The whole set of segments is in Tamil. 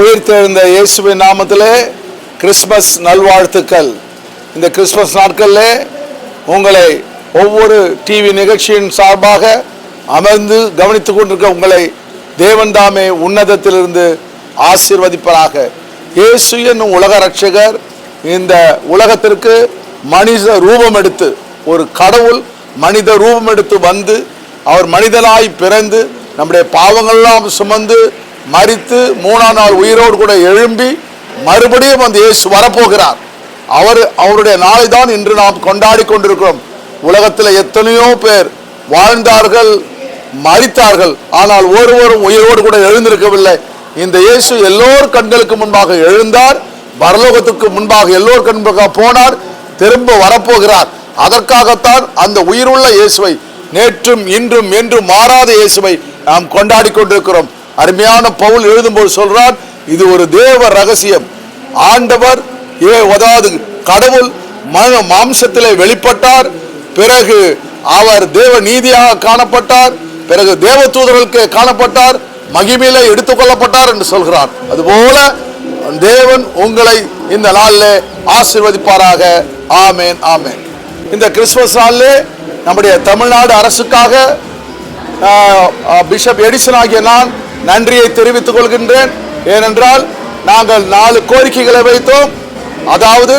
உயிர்த்தெழுந்த இயேசுவின் நாமத்திலே கிறிஸ்மஸ் நல்வாழ்த்துக்கள். இந்த கிறிஸ்மஸ் நாட்களில் உங்களை ஒவ்வொரு டிவி நிகழ்ச்சியின் சார்பாக அமர்ந்து கவனித்துக் கொண்டிருக்க உங்களை தேவன் தாமே உன்னதத்திலிருந்து ஆசீர்வதிப்பதாக. இயேசு என்னும் உலக ரட்சகர் இந்த உலகத்திற்கு மனித ரூபம் எடுத்து, ஒரு கடவுள் மனித ரூபம் எடுத்து வந்து அவர் மனிதனாய் பிறந்து நம்முடைய பாவங்கள்லாம் சுமந்து மரித்து 3ஆம் நாள் உயிரோடு கூட எழும்பி மறுபடியும் அந்த இயேசு வரப்போகிறார். அவருடைய நாளை தான் இன்று நாம் கொண்டாடி கொண்டிருக்கிறோம். உலகத்தில் எத்தனையோ பேர் வாழ்ந்தார்கள், மரித்தார்கள், ஆனால் ஒருவரும் உயிரோடு கூட எழுந்திருக்கவில்லை. இந்த இயேசு எல்லோர் கண்களுக்கு முன்பாக எழுந்தார், பரலோகத்துக்கு முன்பாக எல்லோர் கண்பாக போனார், திரும்ப வரப்போகிறார். அதற்காகத்தான் அந்த உயிருள்ள இயேசுவை, நேற்றும் இன்றும் என்றும் மாறாத இயேசுவை நாம் கொண்டாடி கொண்டிருக்கிறோம். அருமையான பவுல் எழுதும்போது சொல்றார், இது ஒரு தேவ ரகசியம். ஆண்டவர் அதாவது கடவுள் மாம்சத்திலே வெளிப்பட்டார், பிறகு அவர் தேவ நீதியாக காணப்பட்டார், பிறகு தேவ தூதர்களுக்கு காணப்பட்டார், மகிமையிலே எடுத்துக் கொள்ளப்பட்டார் என்று சொல்கிறார். அதுபோல தேவன் உங்களை இந்த நாளிலே ஆசீர்வதிப்பாராக. ஆமேன், ஆமேன். இந்த கிறிஸ்துமஸ் நாளிலே நம்முடைய தமிழ்நாடு அரசுக்காக பிஷப் எடிசன் ஆகிய நான் நன்றியை தெரிவித்துக் கொள்கின்றேன். ஏனென்றால் நாங்கள் 4 கோரிக்கைகளை வைத்தோம். அதாவது,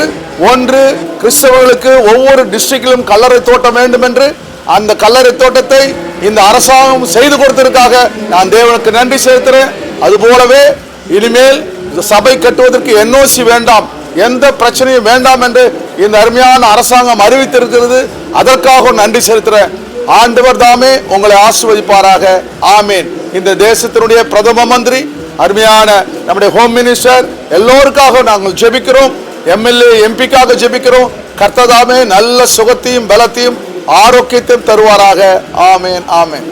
1, கிறிஸ்தவர்களுக்கு ஒவ்வொரு டிஸ்ட்ரிக்டிலும் கல்லறை தோட்டம் வேண்டும் என்று. அந்த கல்லறை தோட்டத்தை இந்த அரசாங்கம் செய்து கொடுத்ததற்காக நான் தேவனுக்கு நன்றி செலுத்துகிறேன். அதுபோலவே இனிமேல் சபை கட்டுவதற்கு NOC வேண்டாம், எந்த பிரச்சனையும் வேண்டாம் என்று இந்த அருமையான அரசாங்கம் அறிவித்திருக்கிறது. அதற்காக நன்றி செலுத்துகிறேன். ஆண்டவர் தாமே உங்களை ஆசீர்வதிப்பாராக. ஆமேன். இந்த தேசத்தினுடைய பிரதம மந்திரி, அருமையான நம்முடைய ஹோம் மினிஸ்டர், எல்லோருக்காக நாங்கள் ஜெபிக்கிறோம். MLA MP-க்காக ஜெபிக்கிறோம். கர்த்தர் தாமே நல்ல சுகத்தையும் பலத்தையும் ஆரோக்கியத்தையும் தருவாராக. ஆமேன், ஆமேன்.